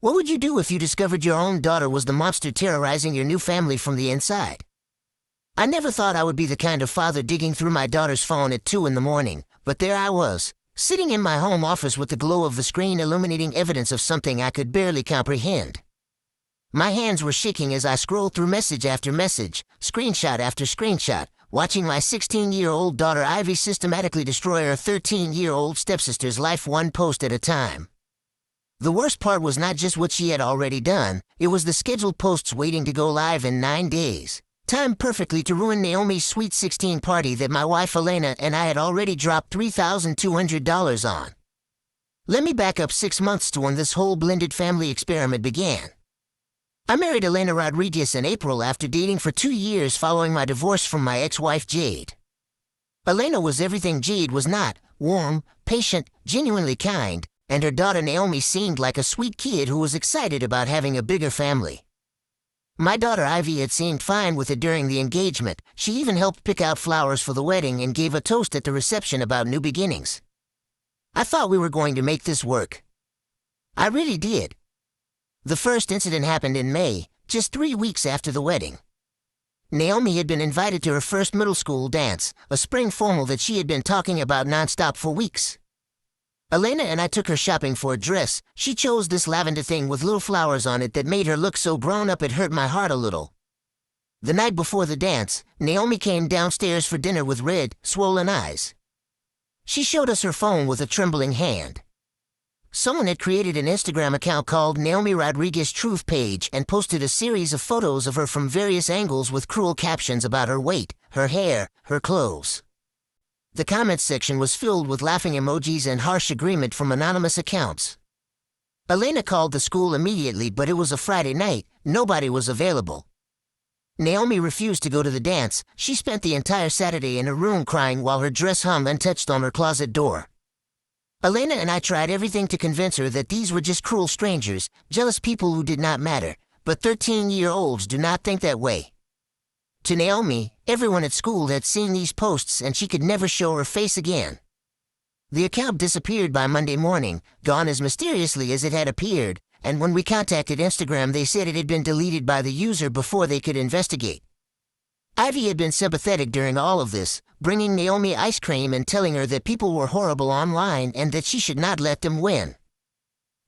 What would you do if you discovered your own daughter was the monster terrorizing your new family from the inside? I never thought I would be the kind of father digging through my daughter's phone at 2 in the morning, but there I was, sitting in my home office with the glow of the screen illuminating evidence of something I could barely comprehend. My hands were shaking as I scrolled through message after message, screenshot after screenshot, watching my 16-year-old daughter Ivy systematically destroy her 13-year-old stepsister's life one post at a time. The worst part was not just what she had already done, it was the scheduled posts waiting to go live in 9 days, timed perfectly to ruin Naomi's Sweet 16 party that my wife Elena and I had already dropped $3,200 on. Let me back up 6 months to when this whole blended family experiment began. I married Elena Rodriguez in April after dating for 2 years following my divorce from my ex-wife Jade. Elena was everything Jade was not: warm, patient, genuinely kind, and her daughter Naomi seemed like a sweet kid who was excited about having a bigger family. My daughter Ivy had seemed fine with it during the engagement. She even helped pick out flowers for the wedding and gave a toast at the reception about new beginnings. I thought we were going to make this work. I really did. The first incident happened in May, just 3 weeks after the wedding. Naomi had been invited to her first middle school dance, a spring formal that she had been talking about nonstop for weeks. Elena and I took her shopping for a dress. She chose this lavender thing with little flowers on it that made her look so grown up it hurt my heart a little. The night before the dance, Naomi came downstairs for dinner with red, swollen eyes. She showed us her phone with a trembling hand. Someone had created an Instagram account called Naomi Rodriguez Truth Page and posted a series of photos of her from various angles with cruel captions about her weight, her hair, her clothes. The comments section was filled with laughing emojis and harsh agreement from anonymous accounts. Elena called the school immediately, but it was a Friday night. Nobody was available. Naomi refused to go to the dance. She spent the entire Saturday in her room crying while her dress hung untouched on her closet door. Elena and I tried everything to convince her that these were just cruel strangers, jealous people who did not matter, but 13-year-olds do not think that way. To Naomi, everyone at school had seen these posts and she could never show her face again. The account disappeared by Monday morning, gone as mysteriously as it had appeared, and when we contacted Instagram they said it had been deleted by the user before they could investigate. Ivy had been sympathetic during all of this, bringing Naomi ice cream and telling her that people were horrible online and that she should not let them win.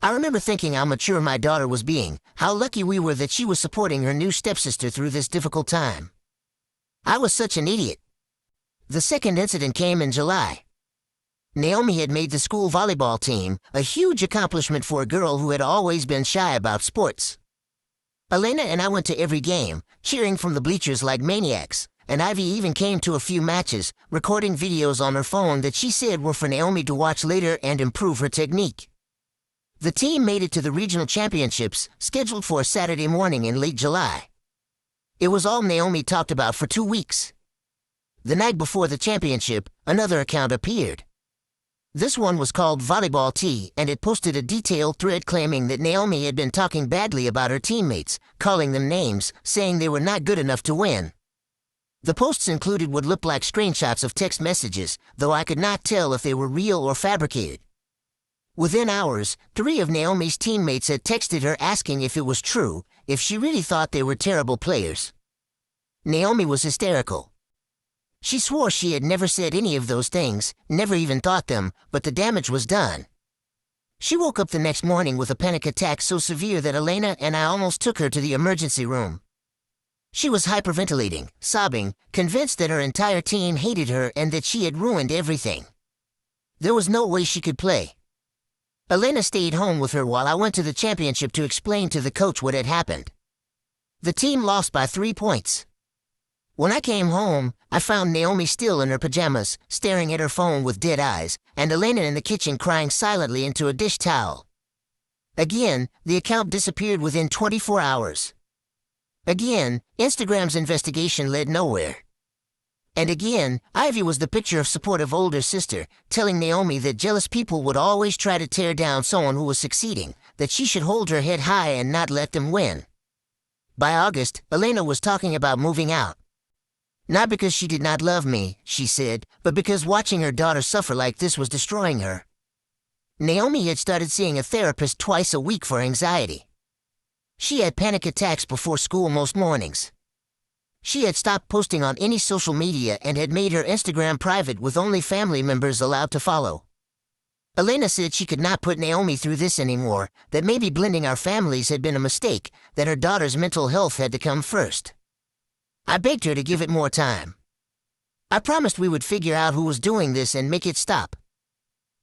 I remember thinking how mature my daughter was being, how lucky we were that she was supporting her new stepsister through this difficult time. I was such an idiot. The second incident came in July. Naomi had made the school volleyball team, a huge accomplishment for a girl who had always been shy about sports. Elena and I went to every game, cheering from the bleachers like maniacs, and Ivy even came to a few matches, recording videos on her phone that she said were for Naomi to watch later and improve her technique. The team made it to the regional championships, scheduled for a Saturday morning in late July. It was all Naomi talked about for 2 weeks. The night before the championship, another account appeared. This one was called Volleyball Tea, and it posted a detailed thread claiming that Naomi had been talking badly about her teammates, calling them names, saying they were not good enough to win. The posts included what looked like screenshots of text messages, though I could not tell if they were real or fabricated. Within hours, 3 of Naomi's teammates had texted her asking if it was true, if she really thought they were terrible players. Naomi was hysterical. She swore she had never said any of those things, never even thought them, but the damage was done. She woke up the next morning with a panic attack so severe that Elena and I almost took her to the emergency room. She was hyperventilating, sobbing, convinced that her entire team hated her and that she had ruined everything. There was no way she could play. Elena stayed home with her while I went to the championship to explain to the coach what had happened. The team lost by 3 points. When I came home, I found Naomi still in her pajamas, staring at her phone with dead eyes, and Elena in the kitchen crying silently into a dish towel. Again, the account disappeared within 24 hours. Again, Instagram's investigation led nowhere. And again, Ivy was the picture of supportive older sister, telling Naomi that jealous people would always try to tear down someone who was succeeding, that she should hold her head high and not let them win. By August, Elena was talking about moving out. Not because she did not love me, she said, but because watching her daughter suffer like this was destroying her. Naomi had started seeing a therapist twice a week for anxiety. She had panic attacks before school most mornings. She had stopped posting on any social media and had made her Instagram private with only family members allowed to follow. Elena said she could not put Naomi through this anymore, that maybe blending our families had been a mistake, that her daughter's mental health had to come first. I begged her to give it more time. I promised we would figure out who was doing this and make it stop.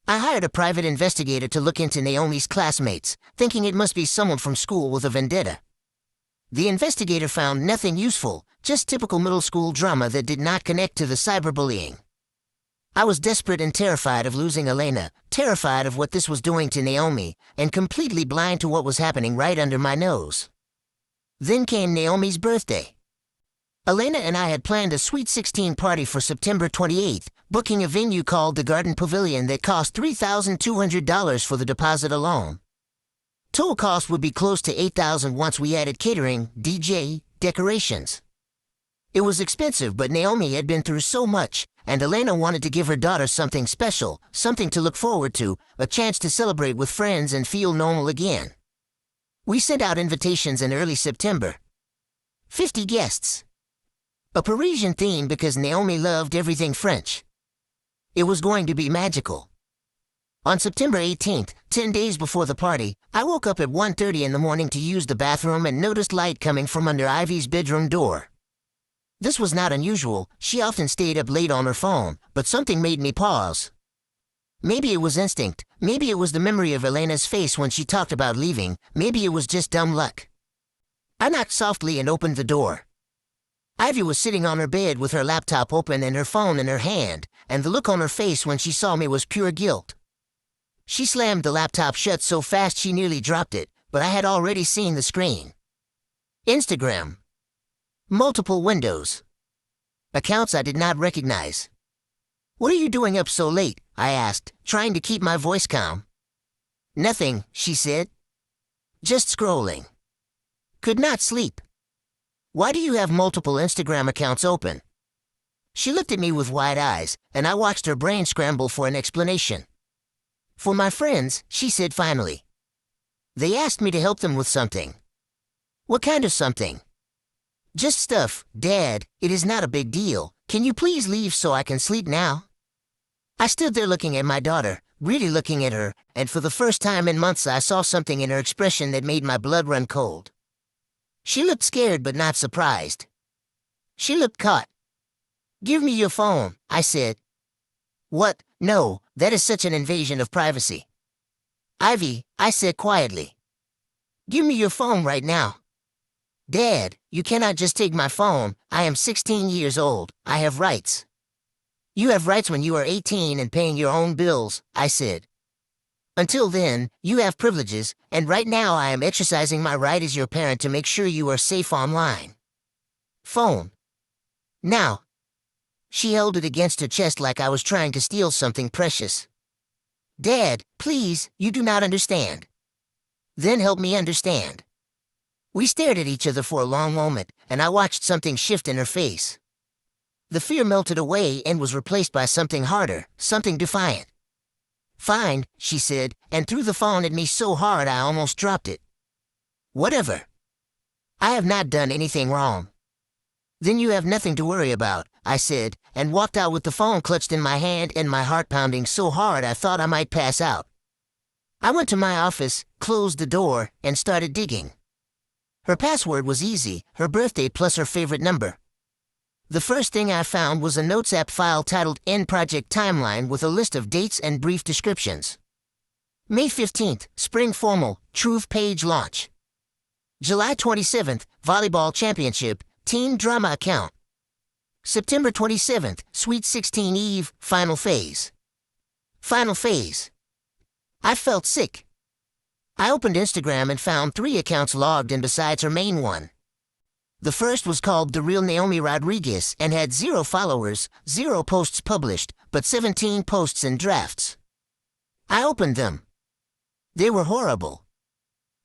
I hired a private investigator to look into Naomi's classmates, thinking it must be someone from school with a vendetta. The investigator found nothing useful, just typical middle school drama that did not connect to the cyberbullying. I was desperate and terrified of losing Elena, terrified of what this was doing to Naomi, and completely blind to what was happening right under my nose. Then came Naomi's birthday. Elena and I had planned a Sweet 16 party for September 28th, booking a venue called the Garden Pavilion that cost $3,200 for the deposit alone. Total cost would be close to $8,000 once we added catering, DJ, decorations. It was expensive, but Naomi had been through so much, and Elena wanted to give her daughter something special, something to look forward to, a chance to celebrate with friends and feel normal again. We sent out invitations in early September. 50 guests. A Parisian theme because Naomi loved everything French. It was going to be magical. On September 18th, 10 days before the party, I woke up at 1:30 in the morning to use the bathroom and noticed light coming from under Ivy's bedroom door. This was not unusual. She often stayed up late on her phone, but something made me pause. Maybe it was instinct. Maybe it was the memory of Elena's face when she talked about leaving. Maybe it was just dumb luck. I knocked softly and opened the door. Ivy was sitting on her bed with her laptop open and her phone in her hand, and the look on her face when she saw me was pure guilt. She slammed the laptop shut so fast she nearly dropped it, but I had already seen the screen. Instagram. Multiple windows. Accounts I did not recognize. "What are you doing up so late?" I asked, trying to keep my voice calm. "Nothing," she said. "Just scrolling. Could not sleep." "Why do you have multiple Instagram accounts open?" She looked at me with wide eyes, and I watched her brain scramble for an explanation. "For my friends," she said finally. "They asked me to help them with something." "What kind of something?" "Just stuff, Dad. It is not a big deal. Can you please leave so I can sleep now?" I stood there looking at my daughter, really looking at her, and for the first time in months I saw something in her expression that made my blood run cold. She looked scared but not surprised. She looked caught. "Give me your phone," I said. "What? No, that is such an invasion of privacy." "Ivy," I said quietly. "Give me your phone right now." "Dad, you cannot just take my phone. I am 16 years old. I have rights." "You have rights when you are 18 and paying your own bills," I said. "Until then, you have privileges, and right now I am exercising my right as your parent to make sure you are safe online. Phone. Now." She held it against her chest like I was trying to steal something precious. "Dad, please, you do not understand." "Then help me understand." We stared at each other for a long moment, and I watched something shift in her face. The fear melted away and was replaced by something harder, something defiant. "Fine," she said, and threw the phone at me so hard I almost dropped it. "Whatever. I have not done anything wrong." "Then you have nothing to worry about," I said, and walked out with the phone clutched in my hand and my heart pounding so hard I thought I might pass out. I went to my office, closed the door, and started digging. Her password was easy, her birthday plus her favorite number. The first thing I found was a Notes app file titled End Project Timeline with a list of dates and brief descriptions. May 15th, Spring Formal, Truth Page Launch. July 27th, Volleyball Championship, Teen Drama Account. September 27th, Sweet 16 Eve, Final Phase. Final Phase. I felt sick. I opened Instagram and found 3 accounts logged in besides her main one. The first was called The Real Naomi Rodriguez and had 0 followers, 0 posts published, but 17 posts in drafts. I opened them. They were horrible.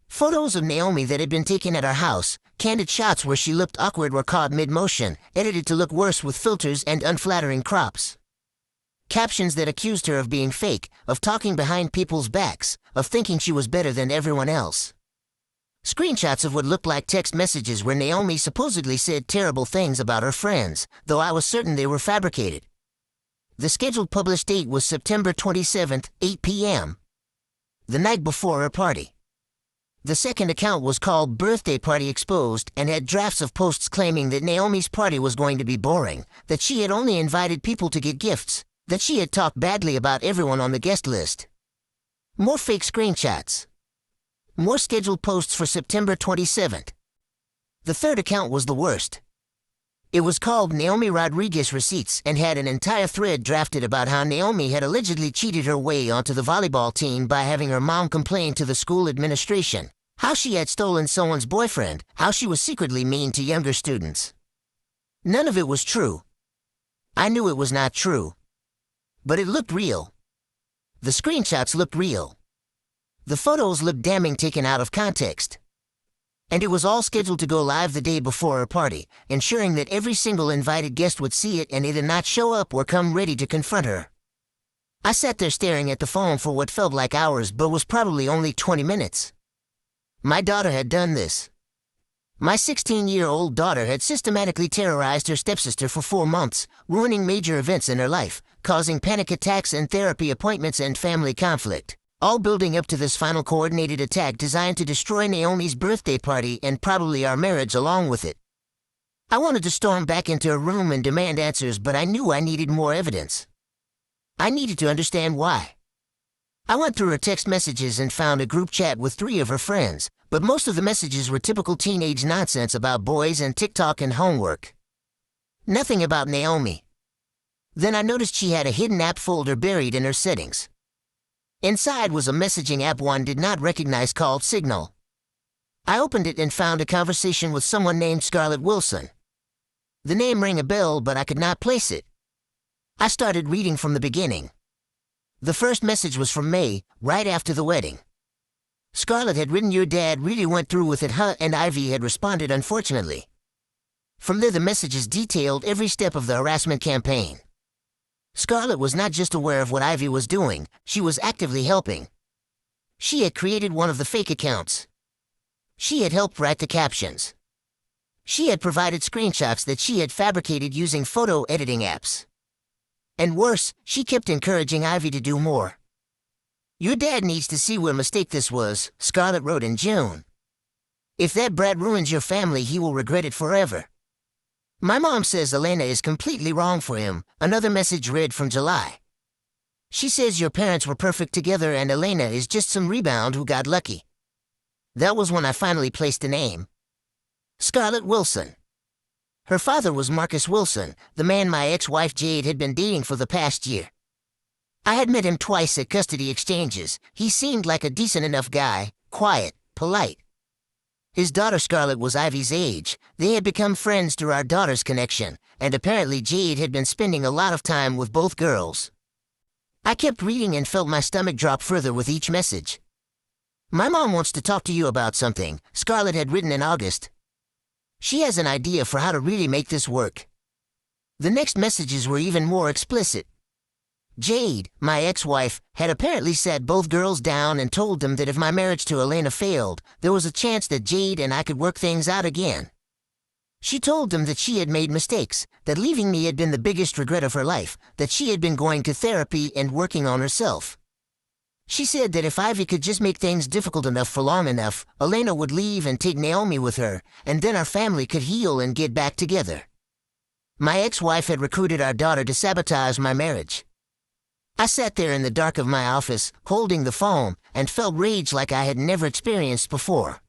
Photos of Naomi that had been taken at our house, candid shots where she looked awkward were caught mid-motion, edited to look worse with filters and unflattering crops. Captions that accused her of being fake, of talking behind people's backs, of thinking she was better than everyone else. Screenshots of what looked like text messages where Naomi supposedly said terrible things about her friends, though I was certain they were fabricated. The scheduled published date was September 27th, 8 p.m. the night before her party. The second account was called Birthday Party Exposed and had drafts of posts claiming that Naomi's party was going to be boring, that she had only invited people to get gifts, that she had talked badly about everyone on the guest list. More fake screenshots. More scheduled posts for September 27th. The third account was the worst. It was called Naomi Rodriguez Receipts and had an entire thread drafted about how Naomi had allegedly cheated her way onto the volleyball team by having her mom complain to the school administration, how she had stolen someone's boyfriend, how she was secretly mean to younger students. None of it was true. I knew it was not true. But it looked real. The screenshots looked real. The photos looked damning taken out of context. And it was all scheduled to go live the day before her party, ensuring that every single invited guest would see it and either not show up or come ready to confront her. I sat there staring at the phone for what felt like hours but was probably only 20 minutes. My daughter had done this. My 16-year-old daughter had systematically terrorized her stepsister for 4 months, ruining major events in her life, causing panic attacks and therapy appointments and family conflict. All building up to this final coordinated attack designed to destroy Naomi's birthday party and probably our marriage along with it. I wanted to storm back into her room and demand answers, but I knew I needed more evidence. I needed to understand why. I went through her text messages and found a group chat with 3 of her friends, but most of the messages were typical teenage nonsense about boys and TikTok and homework. Nothing about Naomi. Then I noticed she had a hidden app folder buried in her settings. Inside was a messaging app one did not recognize called Signal. I opened it and found a conversation with someone named Scarlett Wilson. The name rang a bell, but I could not place it. I started reading from the beginning. The first message was from May, right after the wedding. Scarlett had written, "Your dad really went through with it, huh?" And Ivy had responded, "Unfortunately." From there the messages detailed every step of the harassment campaign. Scarlett was not just aware of what Ivy was doing, she was actively helping. She had created one of the fake accounts. She had helped write the captions. She had provided screenshots that she had fabricated using photo editing apps. And worse, she kept encouraging Ivy to do more. "Your dad needs to see what a mistake this was," Scarlett wrote in June. "If that brat ruins your family, he will regret it forever. My mom says Elena is completely wrong for him," another message read from July. "She says your parents were perfect together and Elena is just some rebound who got lucky." That was when I finally placed a name. Scarlett Wilson. Her father was Marcus Wilson, the man my ex-wife Jade had been dating for the past year. I had met him twice at custody exchanges. He seemed like a decent enough guy, quiet, polite. His daughter Scarlett was Ivy's age. They had become friends through our daughter's connection, and apparently Jade had been spending a lot of time with both girls. I kept reading and felt my stomach drop further with each message. "My mom wants to talk to you about something," Scarlett had written in August. "She has an idea for how to really make this work." The next messages were even more explicit. Jade, my ex-wife, had apparently sat both girls down and told them that if my marriage to Elena failed, there was a chance that Jade and I could work things out again. She told them that she had made mistakes, that leaving me had been the biggest regret of her life, that she had been going to therapy and working on herself. She said that if Ivy could just make things difficult enough for long enough, Elena would leave and take Naomi with her, and then our family could heal and get back together. My ex-wife had recruited our daughter to sabotage my marriage. I sat there in the dark of my office, holding the phone, and felt rage like I had never experienced before.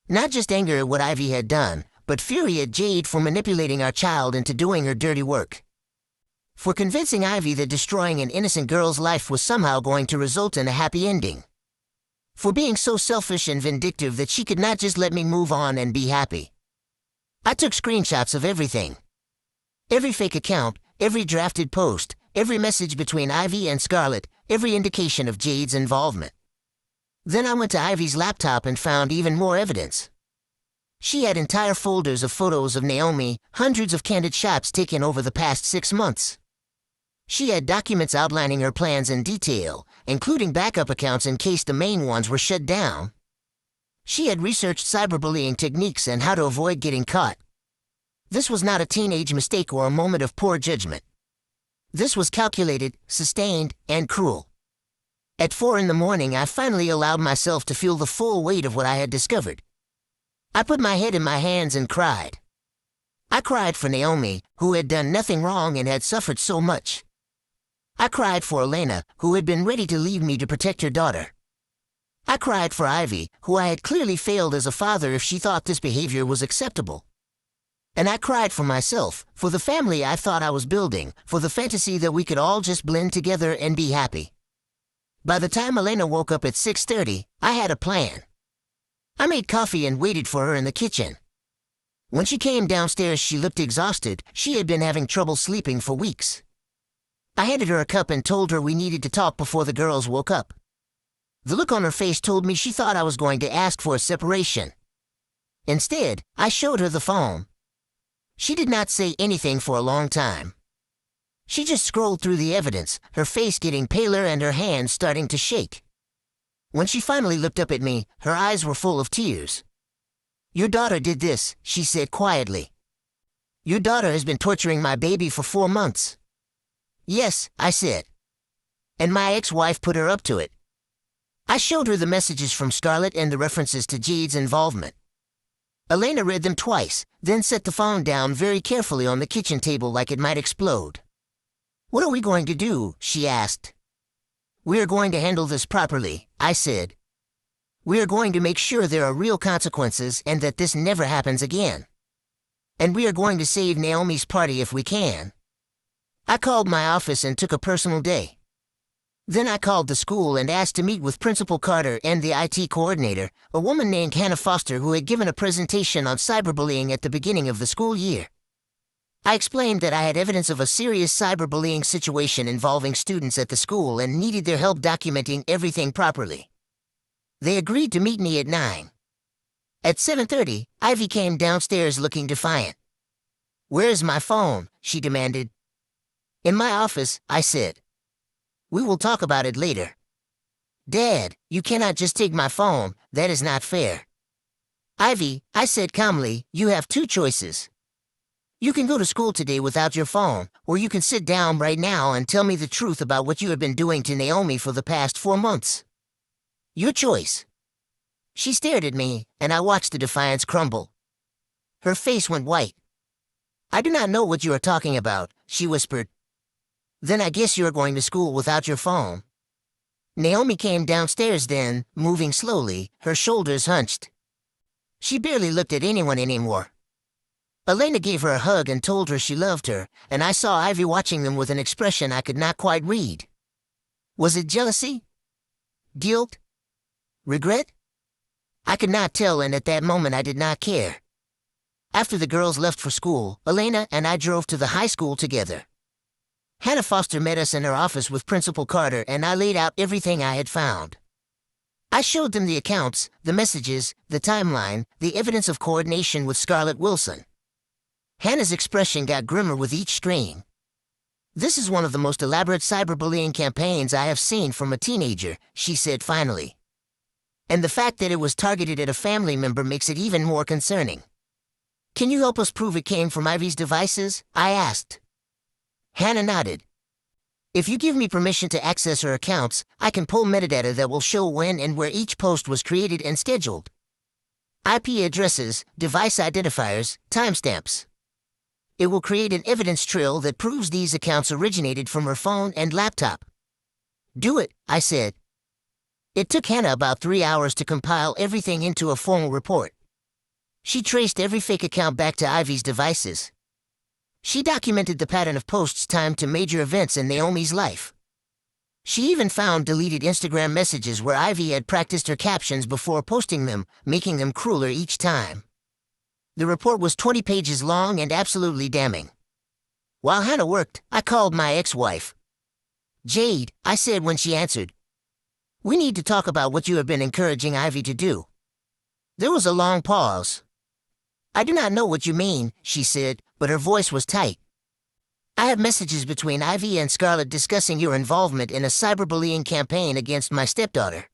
Not just anger at what Ivy had done, but fury at Jade for manipulating our child into doing her dirty work. For convincing Ivy that destroying an innocent girl's life was somehow going to result in a happy ending. For being so selfish and vindictive that she could not just let me move on and be happy. I took screenshots of everything. Every fake account, every drafted post, every message between Ivy and Scarlett, every indication of Jade's involvement. Then I went to Ivy's laptop and found even more evidence. She had entire folders of photos of Naomi, hundreds of candid shots taken over the past 6 months. She had documents outlining her plans in detail, including backup accounts in case the main ones were shut down. She had researched cyberbullying techniques and how to avoid getting caught. This was not a teenage mistake or a moment of poor judgment. This was calculated, sustained, and cruel. At 4 in the morning, I finally allowed myself to feel the full weight of what I had discovered. I put my head in my hands and cried. I cried for Naomi, who had done nothing wrong and had suffered so much. I cried for Elena, who had been ready to leave me to protect her daughter. I cried for Ivy, who I had clearly failed as a father if she thought this behavior was acceptable. And I cried for myself, for the family I thought I was building, for the fantasy that we could all just blend together and be happy. By the time Elena woke up at 6:30, I had a plan. I made coffee and waited for her in the kitchen. When she came downstairs, she looked exhausted. She had been having trouble sleeping for weeks. I handed her a cup and told her we needed to talk before the girls woke up. The look on her face told me she thought I was going to ask for a separation. Instead, I showed her the phone. She did not say anything for a long time. She just scrolled through the evidence, her face getting paler and her hands starting to shake. When she finally looked up at me, her eyes were full of tears. "Your daughter did this," she said quietly. "Your daughter has been torturing my baby for 4 months. "Yes," I said. "And my ex-wife put her up to it." I showed her the messages from Scarlett and the references to Jade's involvement. Elena read them twice, then set the phone down very carefully on the kitchen table like it might explode. "What are we going to do?" she asked. "We are going to handle this properly," I said. "We are going to make sure there are real consequences and that this never happens again. And we are going to save Naomi's party if we can." I called my office and took a personal day. Then I called the school and asked to meet with Principal Carter and the IT coordinator, a woman named Hannah Foster who had given a presentation on cyberbullying at the beginning of the school year. I explained that I had evidence of a serious cyberbullying situation involving students at the school and needed their help documenting everything properly. They agreed to meet me at 9. At 7:30, Ivy came downstairs looking defiant. "Where's my phone?" she demanded. "In my office," I said. "We will talk about it later." "Dad, you cannot just take my phone. That is not fair." "Ivy," I said calmly, "you have 2 choices. You can go to school today without your phone, or you can sit down right now and tell me the truth about what you have been doing to Naomi for the past 4 months. Your choice." She stared at me, and I watched the defiance crumble. Her face went white. "I do not know what you are talking about," she whispered. "Then I guess you are going to school without your phone." Naomi came downstairs then, moving slowly, her shoulders hunched. She barely looked at anyone anymore. Elena gave her a hug and told her she loved her, and I saw Ivy watching them with an expression I could not quite read. Was it jealousy? Guilt? Regret? I could not tell, and at that moment I did not care. After the girls left for school, Elena and I drove to the high school together. Hannah Foster met us in her office with Principal Carter, and I laid out everything I had found. I showed them the accounts, the messages, the timeline, the evidence of coordination with Scarlett Wilson. Hannah's expression got grimmer with each strain. "This is one of the most elaborate cyberbullying campaigns I have seen from a teenager," she said finally. "And the fact that it was targeted at a family member makes it even more concerning." "Can you help us prove it came from Ivy's devices?" I asked. Hannah nodded. "If you give me permission to access her accounts, I can pull metadata that will show when and where each post was created and scheduled. IP addresses, device identifiers, timestamps. It will create an evidence trail that proves these accounts originated from her phone and laptop." "Do it," I said. It took Hannah about 3 hours to compile everything into a formal report. She traced every fake account back to Ivy's devices. She documented the pattern of posts timed to major events in Naomi's life. She even found deleted Instagram messages where Ivy had practiced her captions before posting them, making them crueler each time. The report was 20 pages long and absolutely damning. While Hannah worked, I called my ex-wife. "Jade," I said when she answered, "we need to talk about what you have been encouraging Ivy to do." There was a long pause. "I do not know what you mean," she said, but her voice was tight. I have messages between Ivy and Scarlett discussing your involvement in a cyberbullying campaign against my stepdaughter.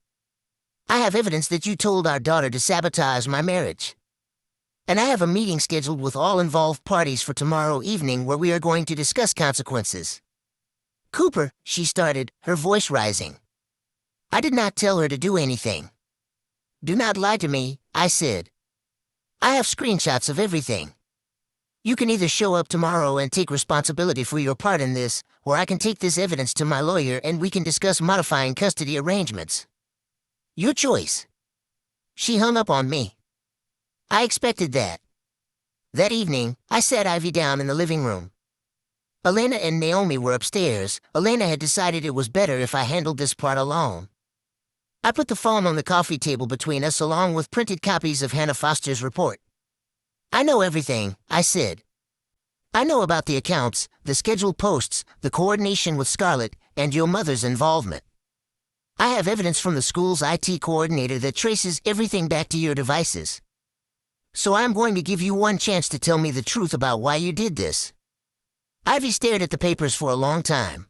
I have evidence that you told our daughter to sabotage my marriage. And I have a meeting scheduled with all involved parties for tomorrow evening where we are going to discuss consequences. Cooper, she started, her voice rising. I did not tell her to do anything. Do not lie to me, I said. I have screenshots of everything. You can either show up tomorrow and take responsibility for your part in this, or I can take this evidence to my lawyer and we can discuss modifying custody arrangements. Your choice. She hung up on me. I expected that. That evening, I sat Ivy down in the living room. Elena and Naomi were upstairs. Elena had decided it was better if I handled this part alone. I put the phone on the coffee table between us along with printed copies of Hannah Foster's report. I know everything, I said. I know about the accounts, the scheduled posts, the coordination with Scarlett, and your mother's involvement. I have evidence from the school's IT coordinator that traces everything back to your devices. So I'm going to give you one chance to tell me the truth about why you did this. Ivy stared at the papers for a long time.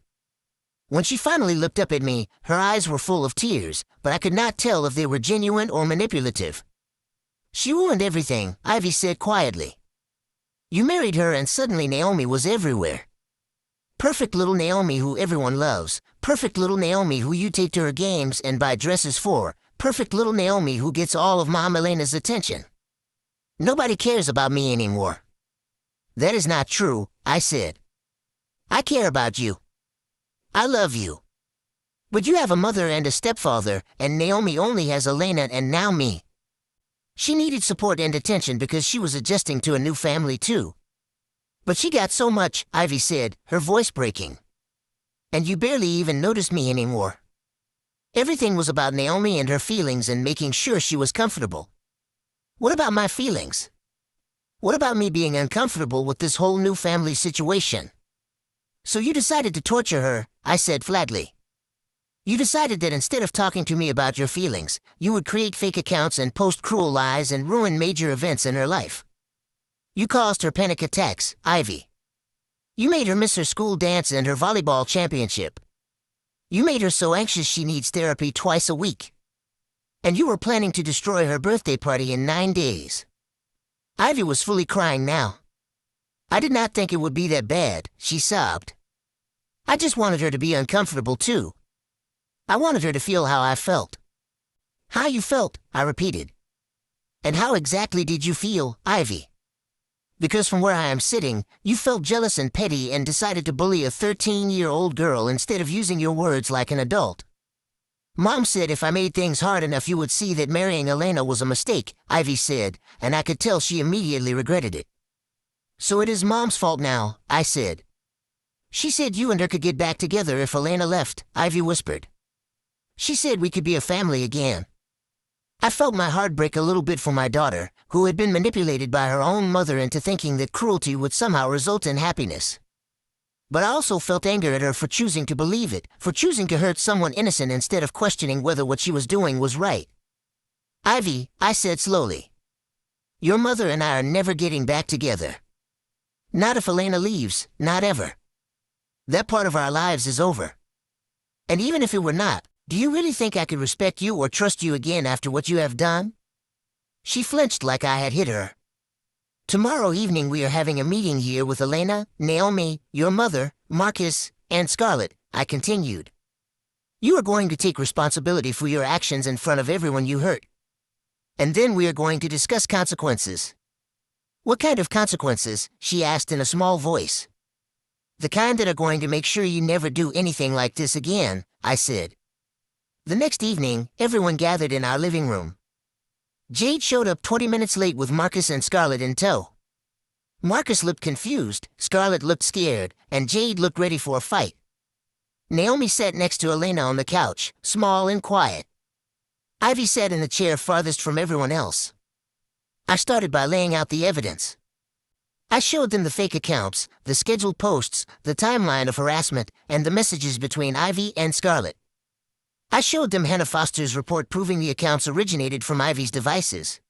When she finally looked up at me, her eyes were full of tears, but I could not tell if they were genuine or manipulative. She ruined everything, Ivy said quietly. You married her and suddenly Naomi was everywhere. Perfect little Naomi who everyone loves, perfect little Naomi who you take to her games and buy dresses for, perfect little Naomi who gets all of Mom Elena's attention. Nobody cares about me anymore. That is not true, I said. I care about you. I love you. But you have a mother and a stepfather, and Naomi only has Elena and now me. She needed support and attention because she was adjusting to a new family too. But she got so much, Ivy said, her voice breaking. And you barely even noticed me anymore. Everything was about Naomi and her feelings and making sure she was comfortable. What about my feelings? What about me being uncomfortable with this whole new family situation? So you decided to torture her, I said flatly. You decided that instead of talking to me about your feelings, you would create fake accounts and post cruel lies and ruin major events in her life. You caused her panic attacks, Ivy. You made her miss her school dance and her volleyball championship. You made her so anxious she needs therapy twice a week. And you were planning to destroy her birthday party in 9 days. Ivy was fully crying now. I did not think it would be that bad, she sobbed. I just wanted her to be uncomfortable too. I wanted her to feel how I felt. How you felt, I repeated. And how exactly did you feel, Ivy? Because from where I am sitting, you felt jealous and petty and decided to bully a 13-year-old girl instead of using your words like an adult. Mom said if I made things hard enough you would see that marrying Elena was a mistake, Ivy said, and I could tell she immediately regretted it. So it is Mom's fault now, I said. She said you and her could get back together if Elena left, Ivy whispered. She said we could be a family again. I felt my heart break a little bit for my daughter, who had been manipulated by her own mother into thinking that cruelty would somehow result in happiness. But I also felt anger at her for choosing to believe it, for choosing to hurt someone innocent instead of questioning whether what she was doing was right. Ivy, I said slowly. Your mother and I are never getting back together. Not if Elena leaves, not ever. That part of our lives is over. And even if it were not, do you really think I could respect you or trust you again after what you have done? She flinched like I had hit her. Tomorrow evening we are having a meeting here with Elena, Naomi, your mother, Marcus, and Scarlett, I continued. You are going to take responsibility for your actions in front of everyone you hurt. And then we are going to discuss consequences. What kind of consequences? She asked in a small voice. The kind that are going to make sure you never do anything like this again, I said. The next evening, everyone gathered in our living room. Jade showed up 20 minutes late with Marcus and Scarlett in tow. Marcus looked confused, Scarlett looked scared, and Jade looked ready for a fight. Naomi sat next to Elena on the couch, small and quiet. Ivy sat in the chair farthest from everyone else. I started by laying out the evidence. I showed them the fake accounts, the scheduled posts, the timeline of harassment, and the messages between Ivy and Scarlett. I showed them Hannah Foster's report proving the accounts originated from Ivy's devices.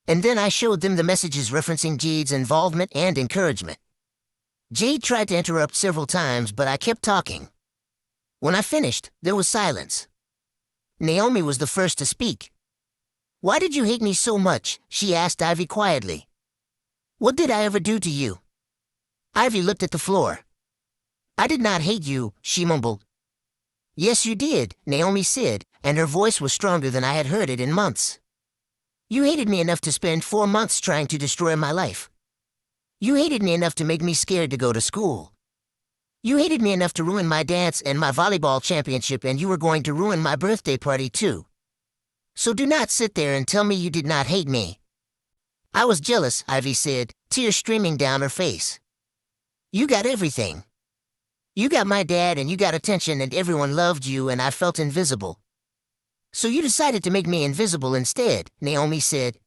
And then I showed them the messages referencing Jade's involvement and encouragement. Jade tried to interrupt several times, but I kept talking. When I finished, there was silence. Naomi was the first to speak. "Why did you hate me so much?" she asked Ivy quietly. "What did I ever do to you?" Ivy looked at the floor. "I did not hate you," she mumbled. "Yes, you did," Naomi said, and her voice was stronger than I had heard it in months. "You hated me enough to spend 4 months trying to destroy my life. You hated me enough to make me scared to go to school. You hated me enough to ruin my dance and my volleyball championship, and you were going to ruin my birthday party too. So do not sit there and tell me you did not hate me." "I was jealous," Ivy said, tears streaming down her face. "You got everything. You got my dad and you got attention and everyone loved you and I felt invisible. So you decided to make me invisible instead," Naomi said.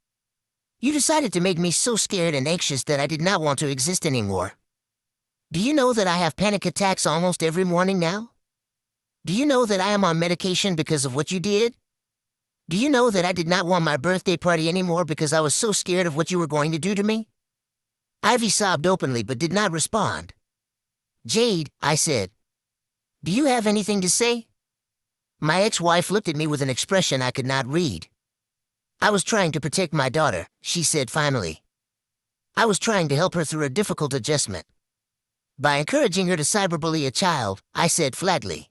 "You decided to make me so scared and anxious that I did not want to exist anymore. Do you know that I have panic attacks almost every morning now? Do you know that I am on medication because of what you did? Do you know that I did not want my birthday party anymore because I was so scared of what you were going to do to me?" Ivy sobbed openly but did not respond. "Jade," I said, "do you have anything to say?" My ex-wife looked at me with an expression I could not read. "I was trying to protect my daughter," she said finally. "I was trying to help her through a difficult adjustment. By encouraging her to cyberbully a child," I said flatly.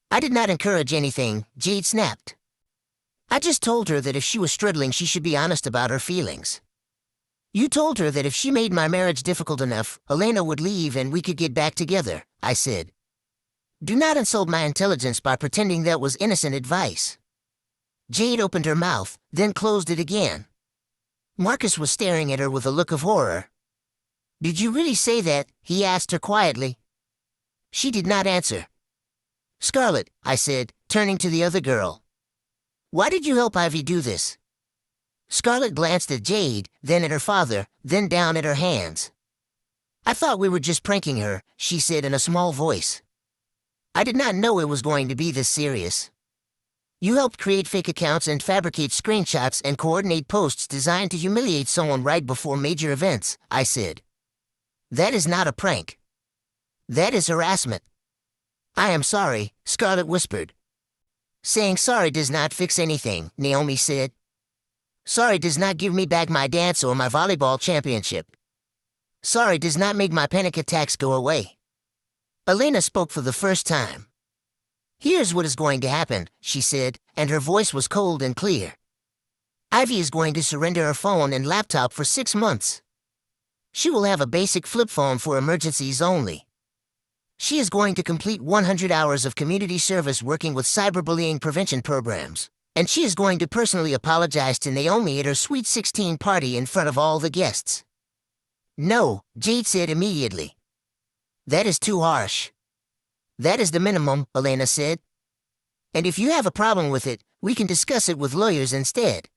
"I did not encourage anything," Jade snapped. "I just told her that if she was struggling she should be honest about her feelings. You told her that if she made my marriage difficult enough, Elena would leave and we could get back together," I said. "Do not insult my intelligence by pretending that was innocent advice." Jade opened her mouth, then closed it again. Marcus was staring at her with a look of horror. "Did you really say that?" he asked her quietly. She did not answer. "Scarlett," I said, turning to the other girl. "Why did you help Ivy do this?" Scarlett glanced at Jade, then at her father, then down at her hands. "I thought we were just pranking her," she said in a small voice. "I did not know it was going to be this serious. You helped create fake accounts and fabricate screenshots and coordinate posts designed to humiliate someone right before major events," I said. "That is not a prank. That is harassment." "I am sorry," Scarlett whispered. "Saying sorry does not fix anything," Naomi said. "Sorry does not give me back my dance or my volleyball championship. Sorry does not make my panic attacks go away." Elena spoke for the first time. "Here's what is going to happen," she said, and her voice was cold and clear. "Ivy is going to surrender her phone and laptop for 6 months. She will have a basic flip phone for emergencies only. She is going to complete 100 hours of community service working with cyberbullying prevention programs. And she is going to personally apologize to Naomi at her Sweet 16 party in front of all the guests." "No," Jade said immediately. "That is too harsh." "That is the minimum," Elena said. "And if you have a problem with it, we can discuss it with lawyers instead.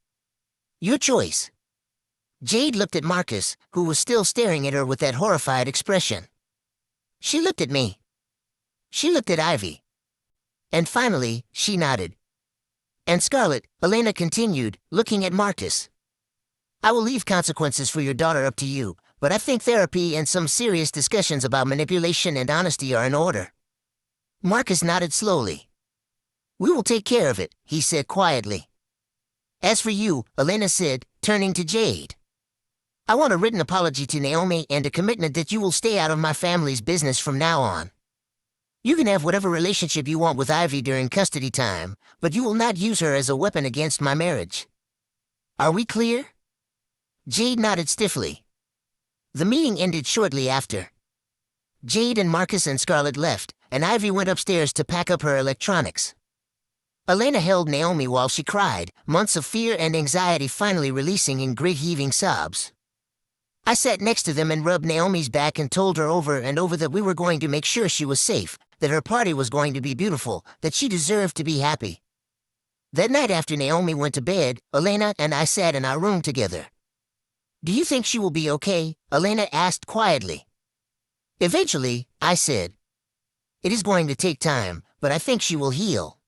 Your choice." Jade looked at Marcus, who was still staring at her with that horrified expression. She looked at me. She looked at Ivy. And finally, she nodded. "And Scarlett," Elena continued, looking at Marcus, "I will leave consequences for your daughter up to you, but I think therapy and some serious discussions about manipulation and honesty are in order." Marcus nodded slowly. "We will take care of it," he said quietly. "As for you," Elena said, turning to Jade, "I want a written apology to Naomi and a commitment that you will stay out of my family's business from now on. You can have whatever relationship you want with Ivy during custody time, but you will not use her as a weapon against my marriage. Are we clear?" Jade nodded stiffly. The meeting ended shortly after. Jade and Marcus and Scarlett left, and Ivy went upstairs to pack up her electronics. Elena held Naomi while she cried, months of fear and anxiety finally releasing in great heaving sobs. I sat next to them and rubbed Naomi's back and told her over and over that we were going to make sure she was safe, that her party was going to be beautiful, that she deserved to be happy. That night after Naomi went to bed, Elena and I sat in our room together. "Do you think she will be okay?" Elena asked quietly. "Eventually," I said. "It is going to take time, but I think she will heal."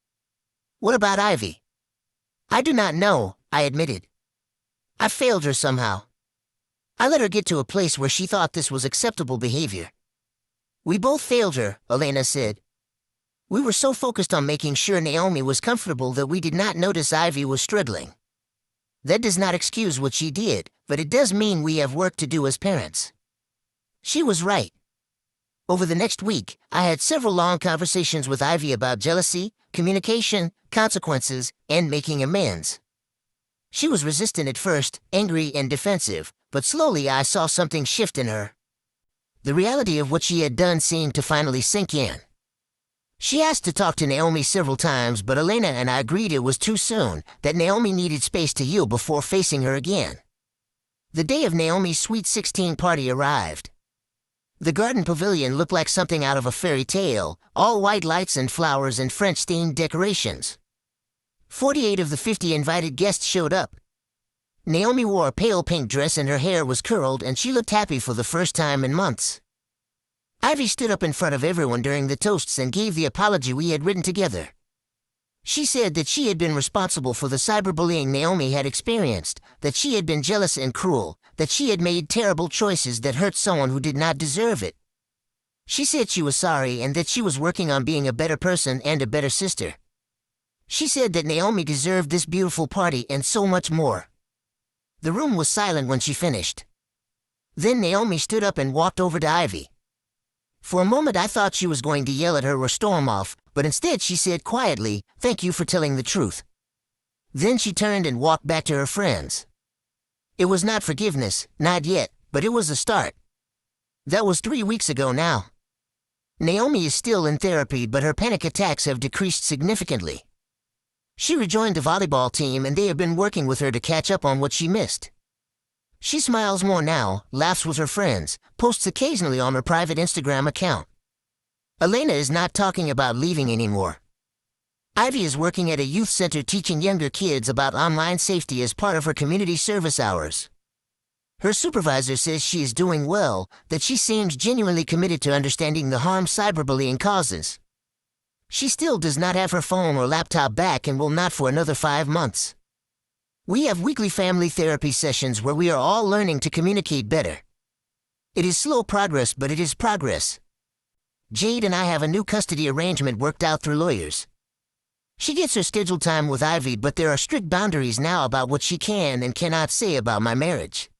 "What about Ivy?" "I do not know," I admitted. "I failed her somehow. I let her get to a place where she thought this was acceptable behavior. We both failed her, Elena said. We were so focused on making sure Naomi was comfortable that we did not notice Ivy was struggling. That does not excuse what she did, but it does mean we have work to do as parents. She was right. Over the next week, I had several long conversations with Ivy about jealousy, communication, consequences, and making amends. She was resistant at first, angry and defensive, but slowly I saw something shift in her. The reality of what she had done seemed to finally sink in. She asked to talk to Naomi several times, but Elena and I agreed it was too soon, that Naomi needed space to heal before facing her again. The day of Naomi's Sweet 16 party arrived. The garden pavilion looked like something out of a fairy tale, all white lights and flowers and French-themed decorations. 48 of the 50 invited guests showed up. Naomi wore a pale pink dress and her hair was curled, and she looked happy for the first time in months. Ivy stood up in front of everyone during the toasts and gave the apology we had written together. She said that she had been responsible for the cyberbullying Naomi had experienced, that she had been jealous and cruel, that she had made terrible choices that hurt someone who did not deserve it. She said she was sorry and that she was working on being a better person and a better sister. She said that Naomi deserved this beautiful party and so much more. The room was silent when she finished. Then Naomi stood up and walked over to Ivy. For a moment I thought she was going to yell at her or storm off, but instead she said quietly, "Thank you for telling the truth." Then she turned and walked back to her friends. It was not forgiveness, not yet, but it was a start. That was 3 weeks ago now. Naomi is still in therapy, but her panic attacks have decreased significantly. She rejoined the volleyball team and they have been working with her to catch up on what she missed. She smiles more now, laughs with her friends, posts occasionally on her private Instagram account. Elena is not talking about leaving anymore. Ivy is working at a youth center teaching younger kids about online safety as part of her community service hours. Her supervisor says she is doing well, that she seems genuinely committed to understanding the harm cyberbullying causes. She still does not have her phone or laptop back and will not for another 5 months. We have weekly family therapy sessions where we are all learning to communicate better. It is slow progress, but it is progress. Jade and I have a new custody arrangement worked out through lawyers. She gets her scheduled time with Ivy, but there are strict boundaries now about what she can and cannot say about my marriage.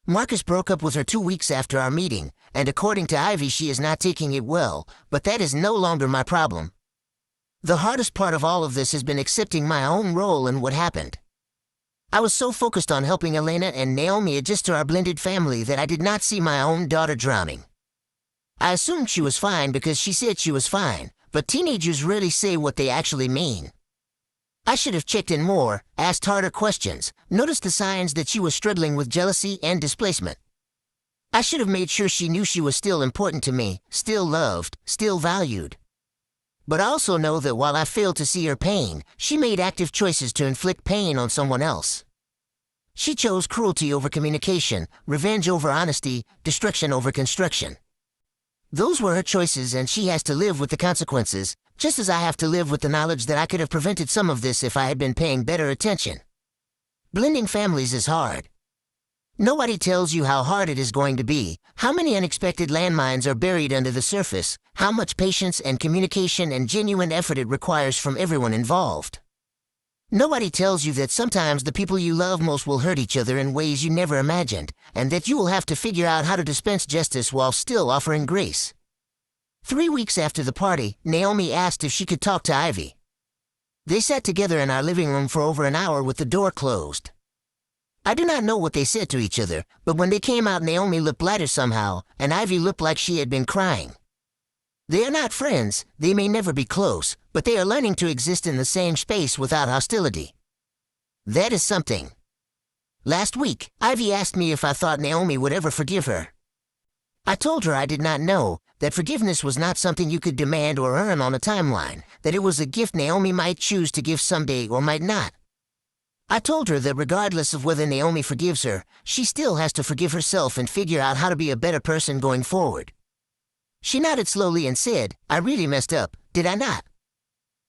Marcus broke up with her 2 weeks after our meeting, and according to Ivy she is not taking it well, but that is no longer my problem. The hardest part of all of this has been accepting my own role in what happened. I was so focused on helping Elena and Naomi adjust to our blended family that I did not see my own daughter drowning. I assumed she was fine because she said she was fine, but teenagers rarely say what they actually mean. I should have checked in more, asked harder questions, noticed the signs that she was struggling with jealousy and displacement. I should have made sure she knew she was still important to me, still loved, still valued. But I also know that while I failed to see her pain, she made active choices to inflict pain on someone else. She chose cruelty over communication, revenge over honesty, destruction over construction. Those were her choices, and she has to live with the consequences, just as I have to live with the knowledge that I could have prevented some of this if I had been paying better attention. Blending families is hard. Nobody tells you how hard it is going to be, how many unexpected landmines are buried under the surface, how much patience and communication and genuine effort it requires from everyone involved. Nobody tells you that sometimes the people you love most will hurt each other in ways you never imagined, and that you will have to figure out how to dispense justice while still offering grace. 3 weeks after the party, Naomi asked if she could talk to Ivy. They sat together in our living room for over an hour with the door closed. I do not know what they said to each other, but when they came out, Naomi looked lighter somehow, and Ivy looked like she had been crying. They are not friends, they may never be close, but they are learning to exist in the same space without hostility. That is something. Last week, Ivy asked me if I thought Naomi would ever forgive her. I told her I did not know, that forgiveness was not something you could demand or earn on a timeline, that it was a gift Naomi might choose to give someday or might not. I told her that regardless of whether Naomi forgives her, she still has to forgive herself and figure out how to be a better person going forward. She nodded slowly and said, "I really messed up, did I not?"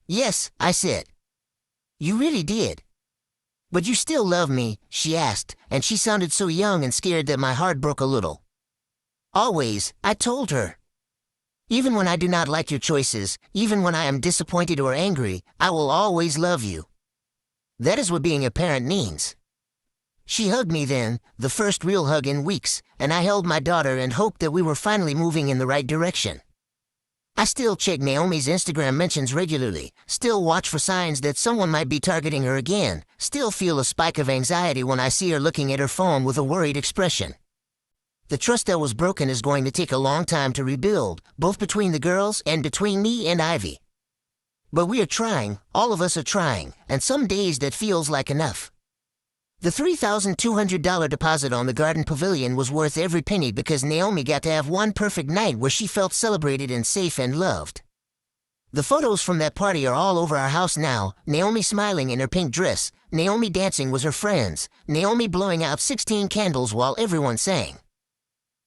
"Yes," I said. "You really did." But you still love me, she asked, and she sounded so young and scared that my heart broke a little. Always, I told her. Even when I do not like your choices, even when I am disappointed or angry, I will always love you. That is what being a parent means. She hugged me then, the first real hug in weeks, and I held my daughter and hoped that we were finally moving in the right direction. I still check Naomi's Instagram mentions regularly, still watch for signs that someone might be targeting her again, still feel a spike of anxiety when I see her looking at her phone with a worried expression. The trust that was broken is going to take a long time to rebuild, both between the girls and between me and Ivy. But we are trying, all of us are trying, and some days that feels like enough. The $3,200 deposit on the garden pavilion was worth every penny because Naomi got to have one perfect night where she felt celebrated and safe and loved. The photos from that party are all over our house now, Naomi smiling in her pink dress, Naomi dancing with her friends, Naomi blowing out 16 candles while everyone sang.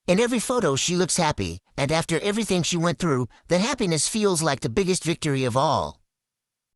In every photo she looks happy, and after everything she went through, that happiness feels like the biggest victory of all.